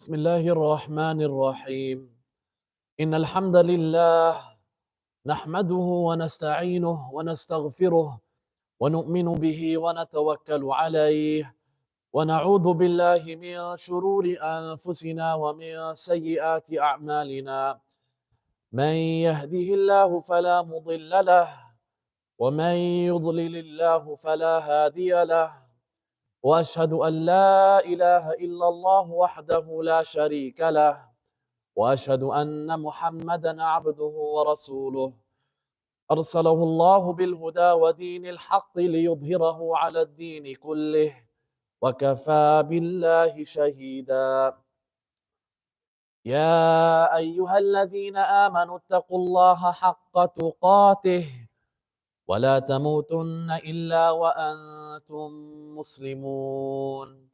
بسم الله الرحمن الرحيم إن الحمد لله نحمده ونستعينه ونستغفره ونؤمن به ونتوكل عليه ونعوذ بالله من شرور أنفسنا ومن سيئات أعمالنا من يهده الله فلا مضل له ومن يضلل الله فلا هادي له وأشهد أن لا إله إلا الله وحده لا شريك له وأشهد أن محمدا عبده ورسوله أرسله الله بالهدى ودين الحق ليظهره على الدين كله وكفى بالله شهيدا يا أيها الذين آمنوا اتقوا الله حق تقاته ولا تموتن إلا وأنتم مسلمون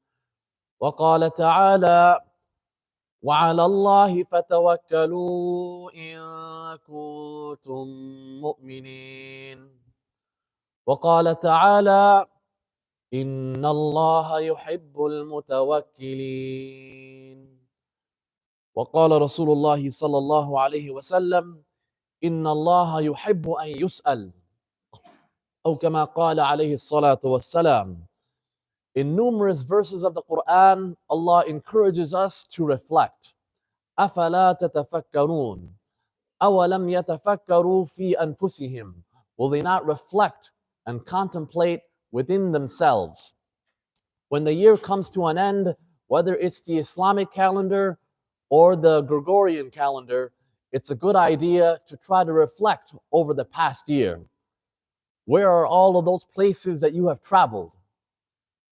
وقال تعالى وعلى الله فتوكلوا إن كنتم مؤمنين وقال تعالى إن الله يحب المتوكلين وقال رسول الله صلى الله عليه وسلم إن الله يحب أن يسأل أو كما قال عليه الصلاة والسلام. In numerous verses of the Quran, Allah encourages us to reflect. أَفَلَا تَتَفَكَّرُونَ أَوَلَمْ يَتَفَكَّرُوا فِي أَنفُسِهِمْ Will they not reflect and contemplate within themselves? When the year comes to an end, whether it's the Islamic calendar or the Gregorian calendar, it's a good idea to try to reflect over the past year. Where are all of those places that you have traveled?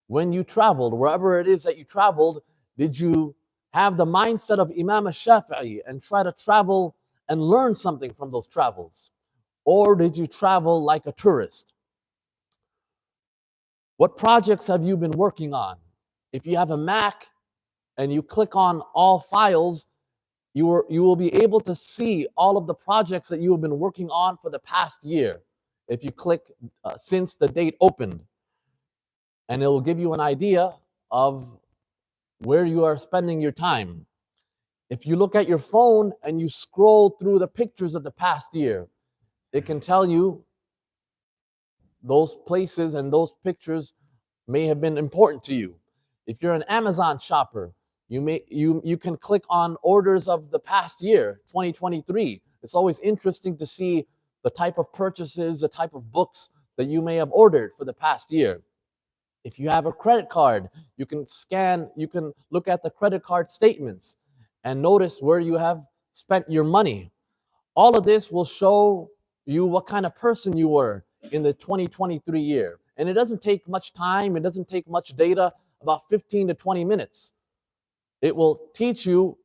When you traveled, wherever it is that you traveled, did you have the mindset of Imam al-Shafi'i and try to travel and learn something from those travels? Or did you travel like a tourist? What projects have you been working on? If you have a Mac and you click on all files, you will be able to see all of the projects that you have been working on for the past year. If you click since the date opened, and it will give you an idea of where you are spending your time. If you look at your phone and you scroll through the pictures of the past year, it can tell you those places and those pictures may have been important to you. If you're an Amazon shopper, you can click on orders of the past year, 2023. It's always interesting to see the type of purchases, the type of books that you may have ordered for the past year. If you have a credit card, you can look at the credit card statements and notice where you have spent your money. All of this will show you what kind of person you were in the 2023 year. And it doesn't take much time, it doesn't take much data, about 15 to 20 minutes. It will teach you,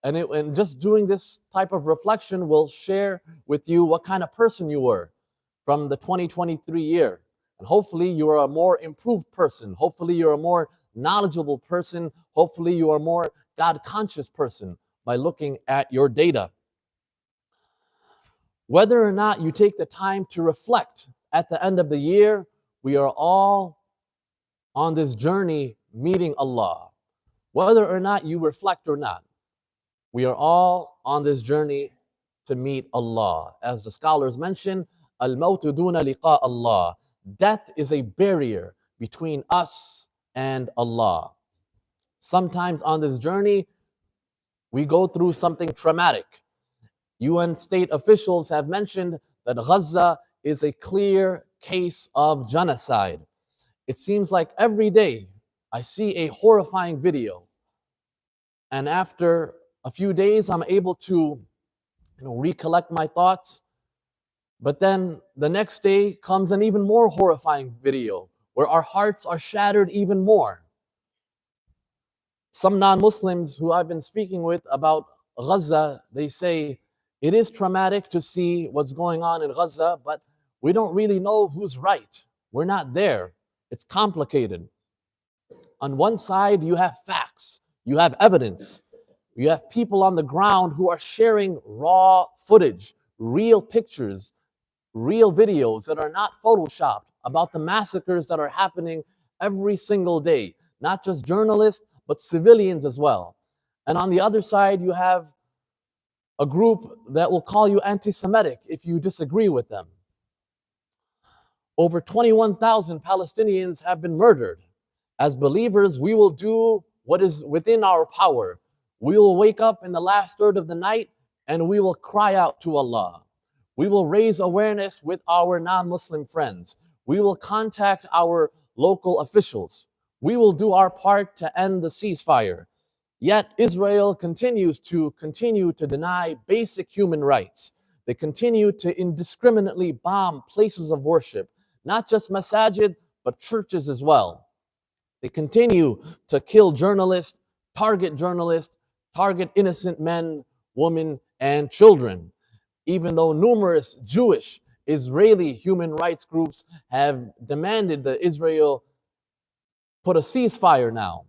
and just doing this type of reflection will share with you what kind of person you were from the 2023 year. And hopefully you are a more improved person. Hopefully you're a more knowledgeable person. Hopefully you are a more God-conscious person by looking at your data. Whether or not you take the time to reflect at the end of the year, we are all on this journey meeting Allah. Whether or not you reflect or not, we are all on this journey to meet Allah. As the scholars mention, al-mawtu duna liqa Allah. Death is a barrier between us and Allah. Sometimes on this journey, we go through something traumatic. UN state officials have mentioned that Gaza is a clear case of genocide. It seems like every day I see a horrifying video, and after a few days I'm able to recollect my thoughts, but then the next day comes an even more horrifying video where our hearts are shattered even more. Some non-Muslims who I've been speaking with about Gaza, they say it is traumatic to see what's going on in Gaza, but we don't really know who's right. We're not there. It's complicated. On one side, you have facts, you have evidence, you have people on the ground who are sharing raw footage, real pictures, real videos that are not photoshopped about the massacres that are happening every single day. Not just journalists, but civilians as well. And on the other side, you have a group that will call you anti-Semitic if you disagree with them. Over 21,000 Palestinians have been murdered. As believers, we will do what is within our power. We will wake up in the last third of the night and we will cry out to Allah. We will raise awareness with our non-Muslim friends. We will contact our local officials. We will do our part to end the ceasefire. Yet Israel continues to deny basic human rights. They continue to indiscriminately bomb places of worship, not just masajid, but churches as well. They continue to kill journalists, target innocent men, women, and children. Even though numerous Jewish, Israeli human rights groups have demanded that Israel put a ceasefire now.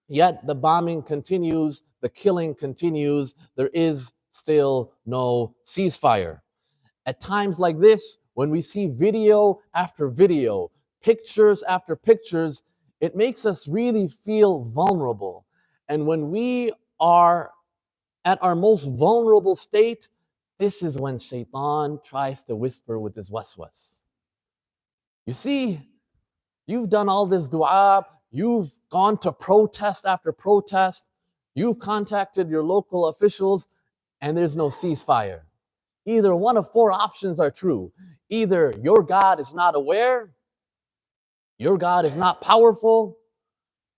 Yet the bombing continues, the killing continues, there is still no ceasefire. At times like this, when we see video after video, pictures after pictures, it makes us really feel vulnerable. And when we are at our most vulnerable state, this is when Shaitan tries to whisper with his waswas. You see, you've done all this dua, you've gone to protest after protest, you've contacted your local officials, and there's no ceasefire. Either one of four options are true. Either your God is not aware, your God is not powerful,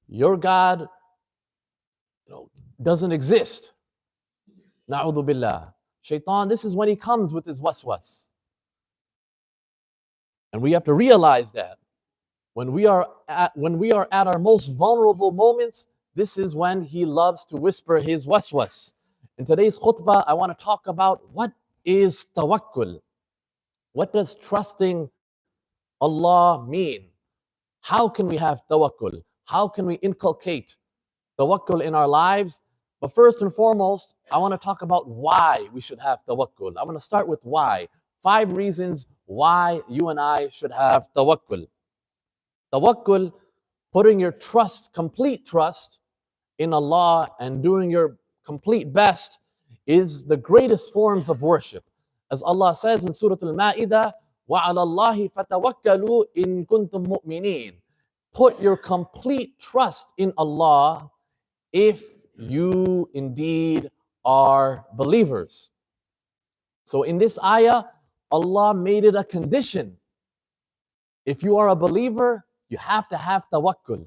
your God doesn't exist. Na'udhu billah. Shaitan, this is when he comes with his waswas. And we have to realize that when we are at our most vulnerable moments, this is when he loves to whisper his waswas. In today's khutbah, I want to talk about what is tawakkul. What does trusting Allah mean? How can we have tawakkul? How can we inculcate tawakkul in our lives? But first and foremost, I want to talk about why we should have tawakkul. I'm going to start with why. 5 reasons why you and I should have tawakkul. Tawakkul, putting your trust, complete trust in Allah and doing your complete best, is the greatest forms of worship. As Allah says in Surah Al-Ma'idah, وَعَلَى اللَّهِ فَتَوَكَّلُوا إِن كُنتُم مُؤْمِنِينَ. Put your complete trust in Allah if you indeed are believers. So in this ayah, Allah made it a condition. If you are a believer, You have to have tawakkul.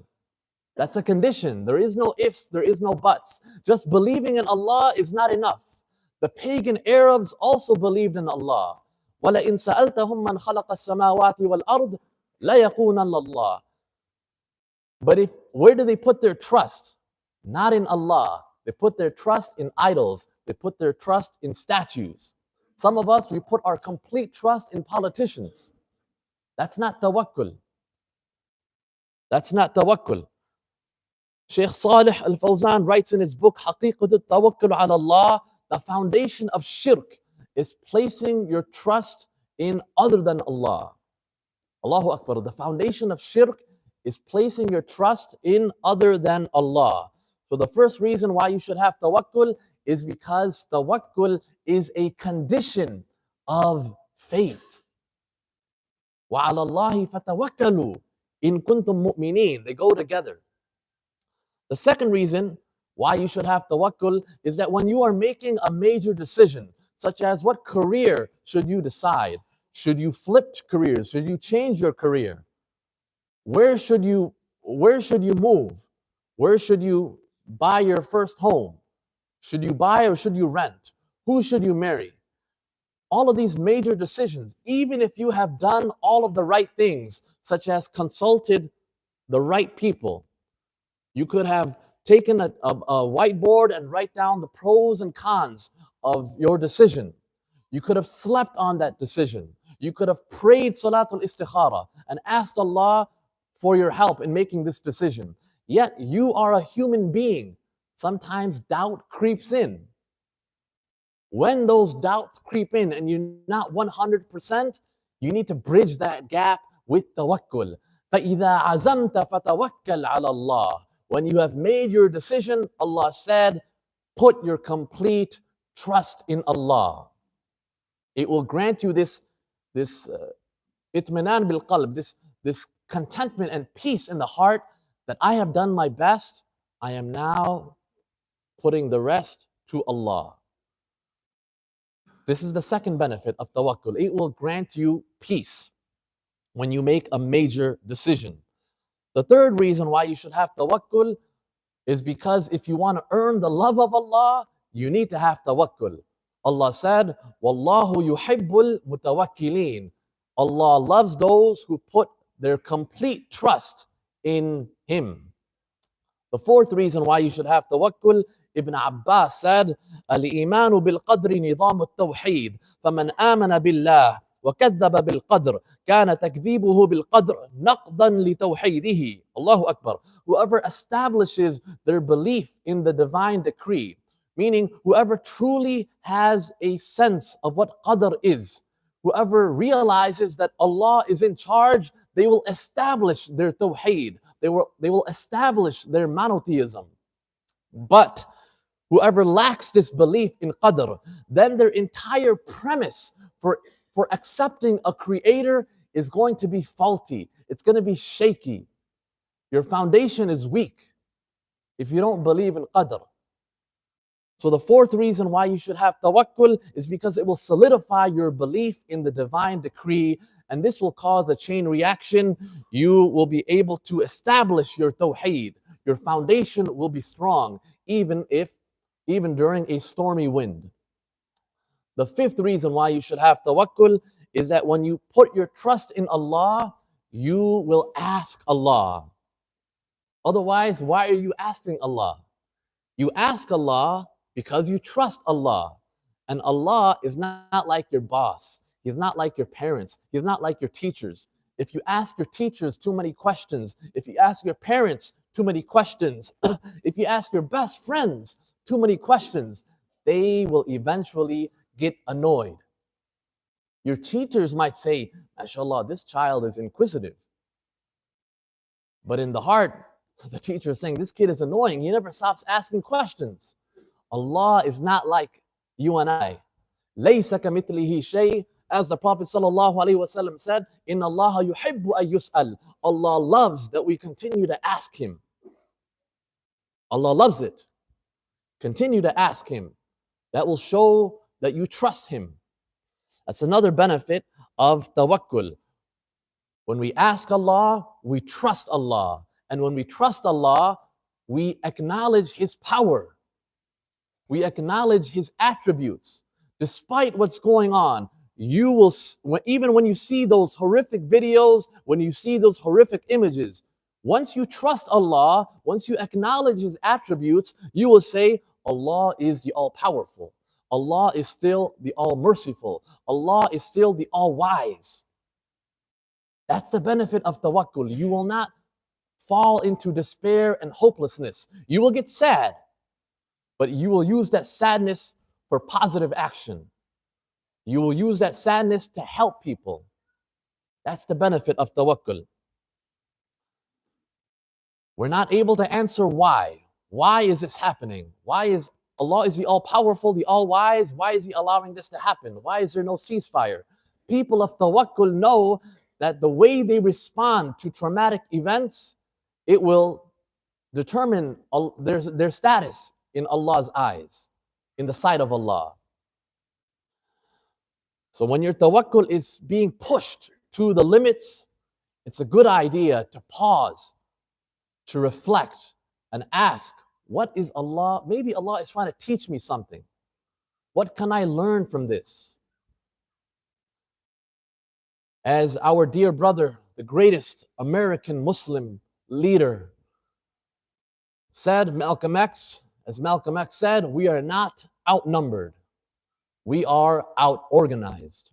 That's a condition. There is no ifs, there is no buts. Just believing in Allah is not enough. The pagan Arabs also believed in Allah. وَلَئِن سَأَلْتَهُمْ مَنْ خَلَقَ السَّمَاوَاتِ وَالْأَرْضِ لَيَقُولَنَّ اللَّهِ. But where do they put their trust? Not in Allah. They put their trust in idols. They put their trust in statues. Some of us, we put our complete trust in politicians. That's not tawakkul. That's not tawakkul. Shaykh Salih al-Fawzan writes in his book, Haqiqat al-Tawakkul ala Allah, the foundation of shirk is placing your trust in other than Allah. Allahu Akbar. The foundation of shirk is placing your trust in other than Allah. So the first reason why you should have tawakkul is because tawakkul is a condition of faith. وَعَلَى اللَّهِ فَتَوَكَّلُوا إِن كُنتُم مُؤْمِنِينَ. They go together. The second reason why you should have tawakkul is that when you are making a major decision, such as what career should you decide? Should you flip careers? Should you change your career? Where should you move? Where should you buy your first home? Should you buy or should you rent? Who should you marry? All of these major decisions, even if you have done all of the right things, such as consulted the right people, you could have taken a whiteboard and write down the pros and cons of your decision. You could have slept on that decision. You could have prayed Salatul Istikhara and asked Allah for your help in making this decision. Yet you are a human being. Sometimes doubt creeps in. When those doubts creep in and you're not 100%, you need to bridge that gap with tawakkul. فَإِذَا عَزَمْتَ فَتَوَكَّلْ عَلَى اللَّهِ. When you have made your decision, Allah said, put your complete trust in Allah. It will grant you this itminan bil qalb, this contentment and peace in the heart that I have done my best. I am now putting the rest to Allah. This is the second benefit of tawakkul. It will grant you peace when you make a major decision. The third reason why you should have tawakkul is because if you want to earn the love of Allah, you need to have tawakkul. Allah said, Wallahu yuhibbul mutawakkilin. Allah loves those who put their complete trust in Him. The fourth reason why you should have tawakkul, Ibn Abbas said, Al-imanu bil-qadri nizam al-tawheed. فَمَنْ آمَنَ بِاللَّهِ وَكَذَّبَ بِالْقَدْرِ كَانَ تَكْذِيبُهُ بِالْقَدْرِ نَقْضًا لِتَوْحِيدِهِ. Allahu Akbar. Whoever establishes their belief in the divine decree, meaning whoever truly has a sense of what qadr is, whoever realizes that Allah is in charge, they will establish their tawheed. They will establish their monotheism. But whoever lacks this belief in qadr, then their entire premise for accepting a creator is going to be faulty. It's going to be shaky. Your foundation is weak if you don't believe in qadr. So the fourth reason why you should have tawakkul is because it will solidify your belief in the divine decree, and this will cause a chain reaction. You will be able to establish your tawheed. Your foundation will be strong, even during a stormy wind. The fifth reason why you should have tawakkul is that when you put your trust in Allah, you will ask Allah. Otherwise, why are you asking Allah? You ask Allah because you trust Allah. And Allah is not like your boss. He's not like your parents. He's not like your teachers. If you ask your teachers too many questions, if you ask your parents too many questions, if you ask your best friends too many questions, they will eventually get annoyed. Your teachers might say, MashaAllah, this child is inquisitive. But in the heart, the teacher is saying, this kid is annoying. He never stops asking questions. Allah is not like you and I. لَيْسَ كَمِثْلِهِ شَيْءٍ. As the Prophet ﷺ said, إِنَّ اللَّهَ يُحِبُّ أَن يُسْأَلْ. Allah loves that we continue to ask Him. Allah loves it. Continue to ask Him. That will show that you trust Him. That's another benefit of tawakkul. When we ask Allah, we trust Allah. And when we trust Allah, we acknowledge His power. We acknowledge His attributes. Despite what's going on, you will, even when you see those horrific videos, when you see those horrific images, once you trust Allah, once you acknowledge His attributes, you will say, Allah is the all-powerful. Allah is still the all-merciful. Allah is still the all-wise. That's the benefit of tawakkul. You will not fall into despair and hopelessness. You will get sad, but you will use that sadness for positive action. You will use that sadness to help people. That's the benefit of tawakkul. We're not able to answer why. Why is this happening? Why is Allah is the all-powerful, the all-wise? Why is He allowing this to happen? Why is there no ceasefire? People of tawakkul know that the way they respond to traumatic events, it will determine their status in Allah's eyes, in the sight of Allah. So when your tawakkul is being pushed to the limits, it's a good idea to pause, to reflect and ask, what is Allah? Maybe Allah is trying to teach me something. What can I learn from this? As our dear brother, the greatest American Muslim leader, said, Malcolm X said, we are not outnumbered. We are out-organized.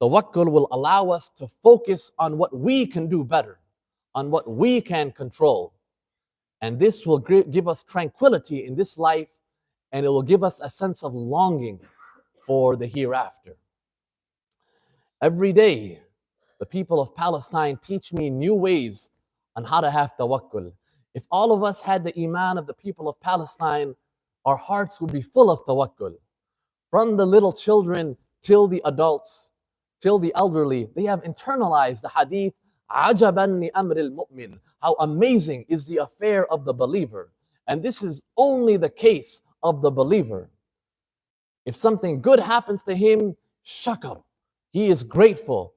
Tawakkul will allow us to focus on what we can do better, on what we can control. And this will give us tranquility in this life, and it will give us a sense of longing for the hereafter. Every day, the people of Palestine teach me new ways on how to have tawakkul. If all of us had the iman of the people of Palestine, our hearts would be full of tawakkul. From the little children till the adults, till the elderly, they have internalized the hadith, عَجَبًا لِأَمْرِ الْمُؤْمِنِ. How amazing is the affair of the believer. And this is only the case of the believer. If something good happens to him, shakar. He is grateful.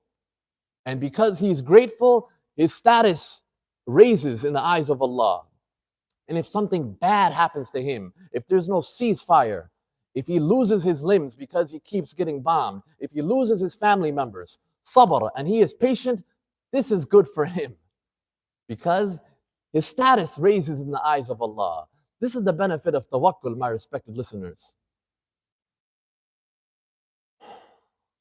And because he is grateful, his status raises in the eyes of Allah. And if something bad happens to him, if there's no ceasefire, if he loses his limbs because he keeps getting bombed, if he loses his family members, sabr, and he is patient, this is good for him because his status raises in the eyes of Allah. This is the benefit of tawakkul, my respected listeners.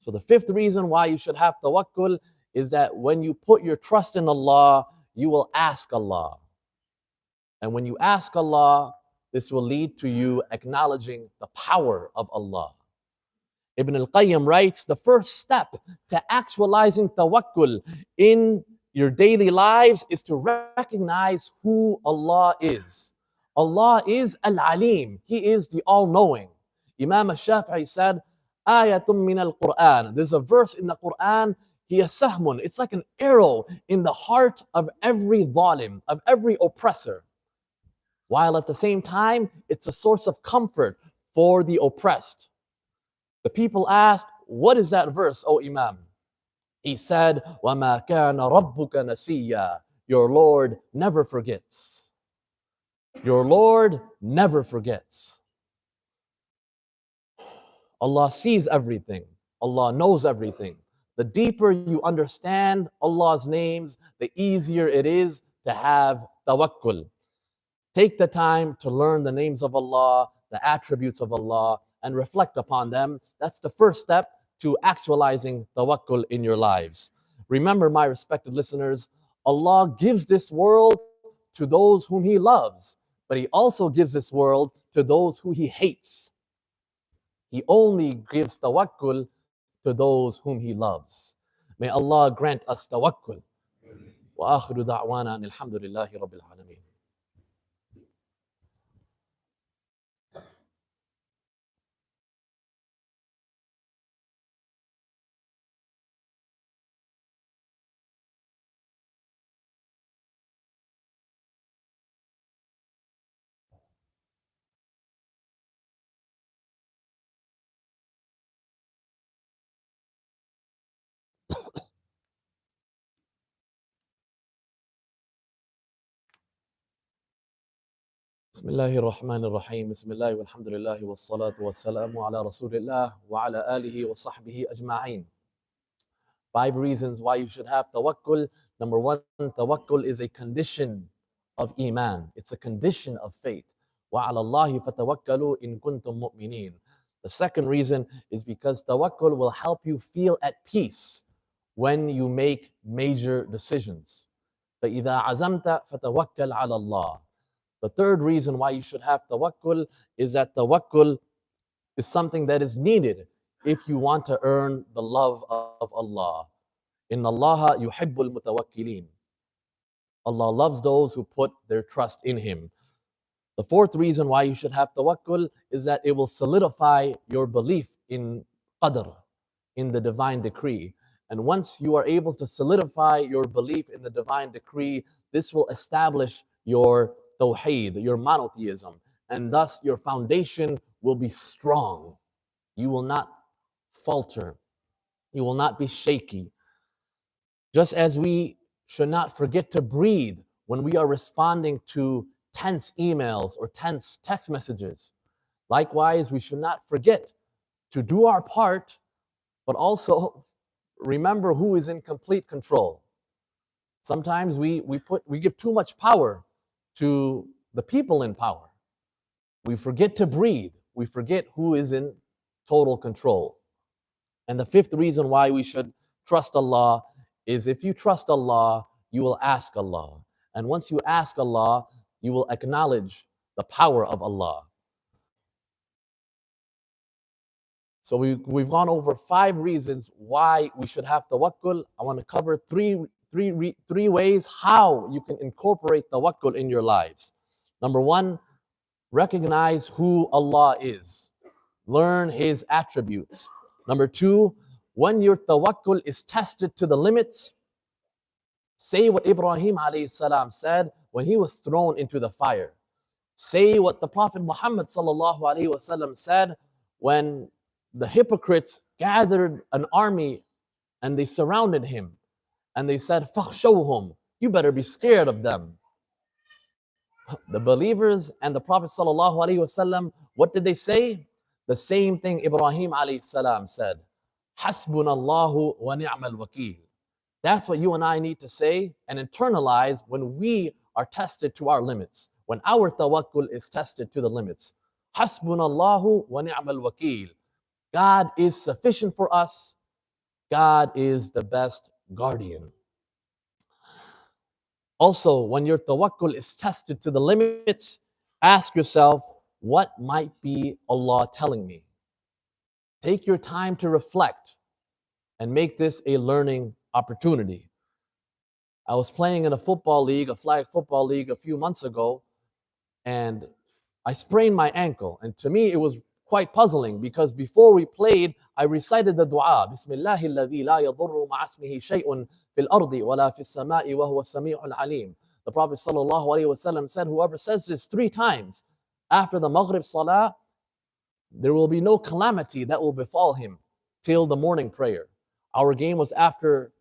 So the fifth reason why you should have tawakkul is that when you put your trust in Allah, you will ask Allah. And when you ask Allah, this will lead to you acknowledging the power of Allah. Ibn al-Qayyim writes, the first step to actualizing tawakkul in your daily lives is to recognize who Allah is. Allah is al-Alim. He is the all-knowing. Imam al-Shafi'i said, Ayatun min al-Quran. There's a verse in the Quran, hiya sahmun. It's like an arrow in the heart of every zalim, of every oppressor. While at the same time, it's a source of comfort for the oppressed. The people asked, what is that verse, O Imam? He said, وَمَا كَانَ رَبُّكَ نَسِيًّا. Your Lord never forgets. Your Lord never forgets. Allah sees everything. Allah knows everything. The deeper you understand Allah's names, the easier it is to have tawakkul. Take the time to learn the names of Allah, the attributes of Allah, and reflect upon them. That's the first step to actualizing tawakkul in your lives. Remember, my respected listeners, Allah gives this world to those whom He loves, but He also gives this world to those who He hates. He only gives tawakkul to those whom He loves. May Allah grant us tawakkul. Wa akhiru da'wana alhamdulillahi rabbil alameen. بسم الله الرحمن الرحيم بسم الله والحمد لله والصلاة والسلام على رسول الله وعلى آله وصحبه أجمعين. 5 reasons why you should have tawakkul. Number one, tawakkul is a condition of iman. It's a condition of faith. وَعَلَى اللَّهِ فَتَوَكَّلُوا إِن كُنتُم مُؤْمِنِينَ. The second reason is because tawakkul will help you feel at peace when you make major decisions. فَإِذَا عَزَمْتَ فَتَوَكَّلْ عَلَى اللَّهِ. The third reason why you should have tawakkul is that tawakkul is something that is needed if you want to earn the love of Allah. Inna Allah yuhibbul mutawakkilin. Allah loves those who put their trust in Him. The fourth reason why you should have tawakkul is that it will solidify your belief in qadr, in the divine decree. And once you are able to solidify your belief in the divine decree, this will establish your tawheed, your monotheism, and thus your foundation will be strong. You will not falter. You will not be shaky. Just as we should not forget to breathe when we are responding to tense emails or tense text messages. Likewise, we should not forget to do our part, but also remember who is in complete control. Sometimes we give too much power to the people in power. We forget to breathe. We forget who is in total control. And the fifth reason why we should trust Allah is if you trust Allah, you will ask Allah. And once you ask Allah, you will acknowledge the power of Allah. So we've gone over 5 reasons why we should have tawakkul. I want to cover three ways how you can incorporate tawakkul in your lives. Number one, recognize who Allah is. Learn His attributes. Number two, when your tawakkul is tested to the limits, say what Ibrahim alayhi salam said when he was thrown into the fire. Say what the Prophet Muhammad sallallahu alayhi wasallam said when the hypocrites gathered an army and they surrounded him and they said, "Fakhshawhum, you better be scared of them." The believers and the Prophet sallallahu alaihi wasallam, what did they say? The same thing Ibrahim alayhi salam said. Hasbunallahu wa ni'mal wakeel. That's what you and I need to say and internalize when we are tested to our limits, when our tawakkul is tested to the limits. Hasbunallahu wa ni'mal wakeel. God is sufficient for us. God is the best guardian. Also, when your tawakkul is tested to the limits, ask yourself, what might be Allah telling me? Take your time to reflect and make this a learning opportunity. I was playing in a football league, a flag football league a few months ago, and I sprained my ankle. And to me, it was quite puzzling because before we played, I recited the dua, Bismillahi alladhi la yadurru ma'asmihi shay'un fil ardi wa la fis sama'i wa huwa sami'ul alim. The Prophet sallallahu alaihi wasallam said, whoever says this 3 times after the Maghrib Salah, there will be no calamity that will befall him till the morning prayer. Our game was after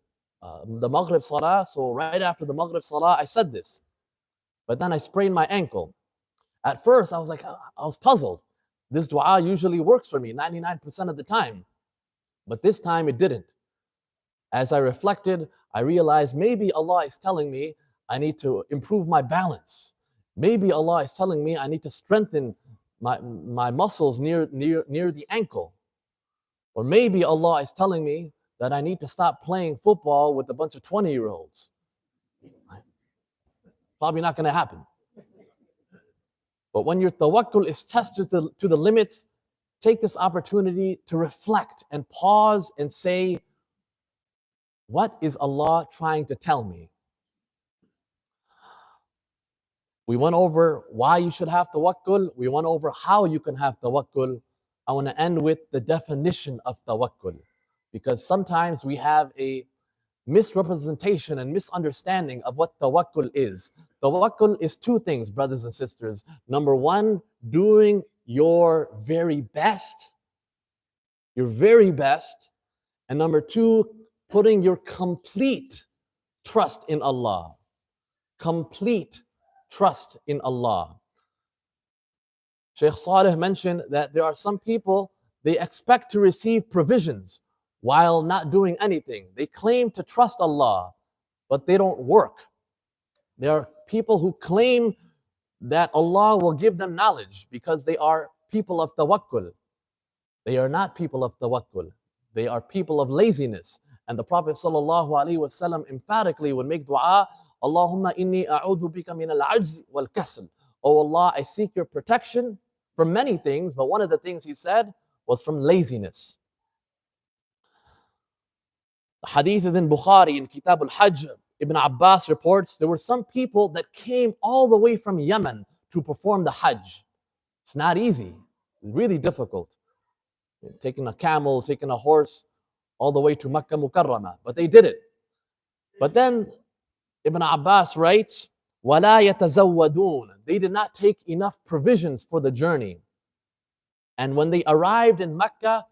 the Maghrib Salah, so right after the Maghrib Salah, I said this. But then I sprained my ankle. At first, I was puzzled. This dua usually works for me 99% of the time, but this time it didn't. As I reflected, I realized maybe Allah is telling me I need to improve my balance. Maybe Allah is telling me I need to strengthen my muscles near the ankle. Or maybe Allah is telling me that I need to stop playing football with a bunch of 20-year-olds. Probably not going to happen. But when your tawakkul is tested to the limits, take this opportunity to reflect and pause and say, what is Allah trying to tell me? We went over why you should have tawakkul. We went over how you can have tawakkul. I want to end with the definition of tawakkul, because sometimes we have a misrepresentation and misunderstanding of what tawakkul is. Tawakkul is 2 things, brothers and sisters. Number 1, doing your very best. And number 2, putting your complete trust in Allah. Complete trust in Allah. Sheikh Saleh mentioned that there are some people, they expect to receive provisions while not doing anything. They claim to trust Allah, but they don't work. There are people who claim that Allah will give them knowledge because they are people of tawakkul. They are not people of tawakkul. They are people of laziness. And the Prophet ﷺ emphatically would make dua, Allahumma inni a'udhu bika min al-ajz wal-kasl. Oh Allah, I seek your protection from many things, but one of the things he said was from laziness. The hadith in Bukhari in Kitab al-Hajj, Ibn Abbas reports there were some people that came all the way from Yemen to perform the Hajj. It's not easy, it's really difficult. Taking a camel, taking a horse, all the way to Makkah Mukarramah, but they did it. But then Ibn Abbas writes, وَلَا يَتَزَوَّدُونَ. They did not take enough provisions for the journey. And when they arrived in Mecca,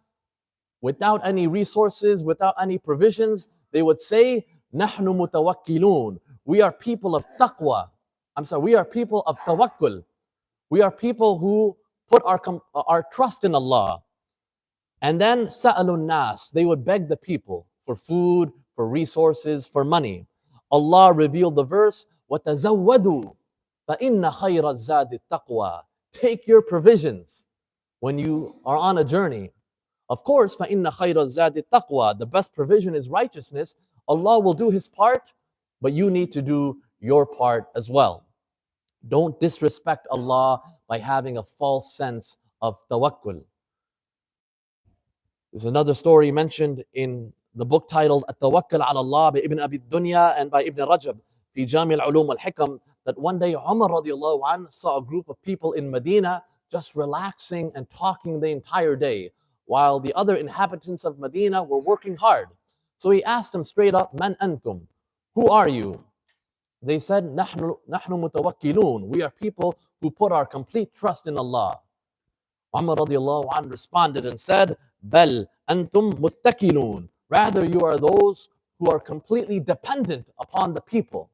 without any resources, without any provisions, they would say, نَحْنُ مُتَوَكِّلُونَ. We are people of taqwa. We are people of tawakkul. We are people who put our trust in Allah. And then sa'alun nas, they would beg the people for food, for resources, for money. Allah revealed the verse, وَتَزَوَّدُوا فَإِنَّ خَيْرَ الزَّادِ التَّقْوَى. Take your provisions when you are on a journey. Of course, فَإِنَّ خَيْرَ الزَّادِ التَّقْوَى. The best provision is righteousness. Allah will do His part, but you need to do your part as well. Don't disrespect Allah by having a false sense of tawakkul. There's another story mentioned in the book titled At-Tawakkul ala Allah by Ibn Abi Dunya and by Ibn Rajab fi Jami al-Ulum al-Hikam, that one day Umar radiallahu anh saw a group of people in Medina just relaxing and talking the entire day, while the other inhabitants of Medina were working hard. So he asked them straight up, Man antum? Who are you? They said, Nahnu mutawakkilun. We are people who put our complete trust in Allah. Umar radiallahu anh responded and said, Bal antum muttakilun. Rather, you are those who are completely dependent upon the people.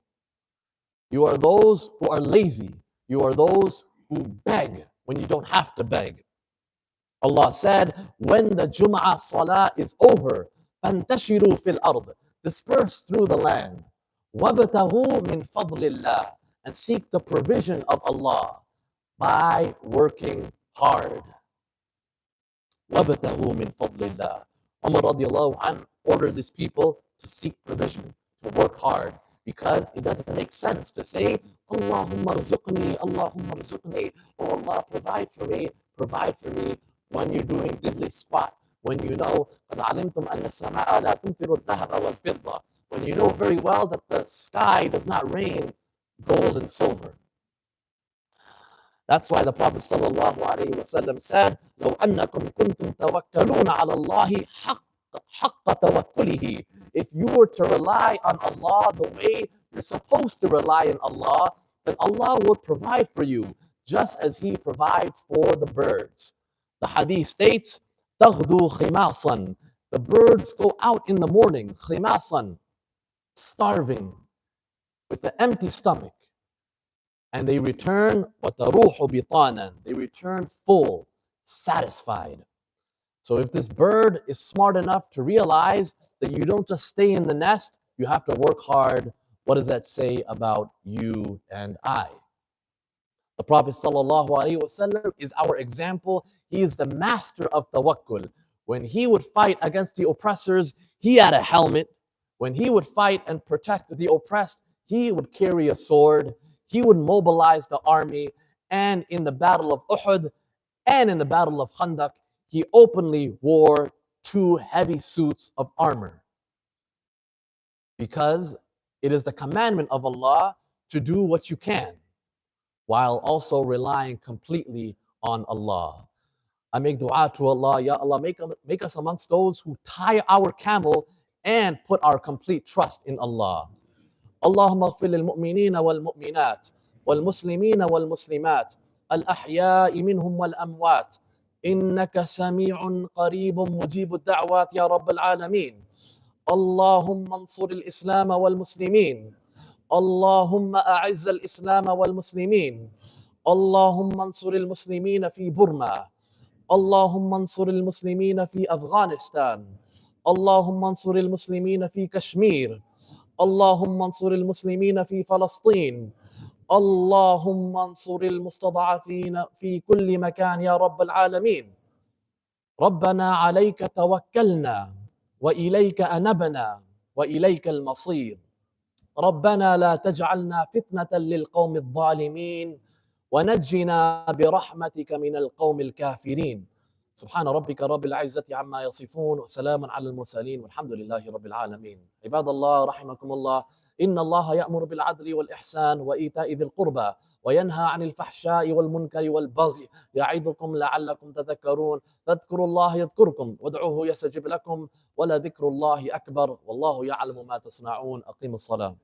You are those who are lazy. You are those who beg when you don't have to beg. Allah said, when the Jum'ah Salah is over, فَانْتَشِرُوا فِي الْأَرْضِ. Disperse through the land. وَابْتَغُوا مِنْ فَضْلِ اللَّهِ. And seek the provision of Allah by working hard. وَابْتَغُوا مِنْ فَضْلِ اللَّهِ. Umar radiallahu anh ordered these people to seek provision, to work hard, because it doesn't make sense to say, Allahumma rzuqni, Allahumma rzuqni, oh Allah, provide for me, when you're doing diddly squat, when you know, قَدْ عَلِمْتُمْ أَنَّ السَّمَاءَ لَا تُمْطِرُ الذَّهَبَ وَالْفِضَّةَ. When you know very well that the sky does not rain gold and silver. That's why the Prophet ﷺ said, لو أنكم كنتم توكلون على الله حق توكله. If you were to rely on Allah the way you're supposed to rely on Allah, then Allah would provide for you, just as He provides for the birds. The hadith states, تغدو خماصا. The birds go out in the morning, خماصا, starving, with an empty stomach. And they return وَتَرُوحُ بِطَانًا. They return full, satisfied. So if this bird is smart enough to realize that you don't just stay in the nest, you have to work hard, what does that say about you and I? The Prophet ﷺ is our example. He is the master of tawakkul. When he would fight against the oppressors, he had a helmet. When he would fight and protect the oppressed, he would carry a sword. He would mobilize the army. And in the battle of Uhud and in the battle of Khandaq, he openly wore 2 heavy suits of armor. Because it is the commandment of Allah to do what you can, while also relying completely on Allah. I make dua to Allah, Ya Allah, make us amongst those who tie our camel and put our complete trust in Allah. Allahumma ighfir lil mu'minina wal mu'minat wal muslimina wal muslimat al ahya'i minhum wal amwat innaka sami'un qareebun mujibud da'wat ya rabbal alamin. Allahumma ansur al islam wal muslimin. Allahumma a'izz al islam wal muslimin. اللهم انصر المسلمين في بورما، اللهم انصر المسلمين في أفغانستان، اللهم انصر المسلمين في كشمير، اللهم انصر المسلمين في فلسطين، اللهم انصر المستضعفين في كل مكان يا رب العالمين. ربنا عليك توكلنا وإليك أنبنا وإليك المصير. ربنا لا تجعلنا فتنة للقوم الظالمين ونجنا برحمتك من القوم الكافرين. سبحان ربك رب العزة عما يصفون وسلام على المرسلين والحمد لله رب العالمين. عباد الله رحمكم الله، إن الله يأمر بالعدل والإحسان وإيتاء ذي القربى وينهى عن الفحشاء والمنكر والبغي يعظكم لعلكم تذكرون. فاذكروا الله يذكركم وادعوه يستجب لكم ولذكر الله أكبر والله يعلم ما تصنعون. أقيموا الصلاة.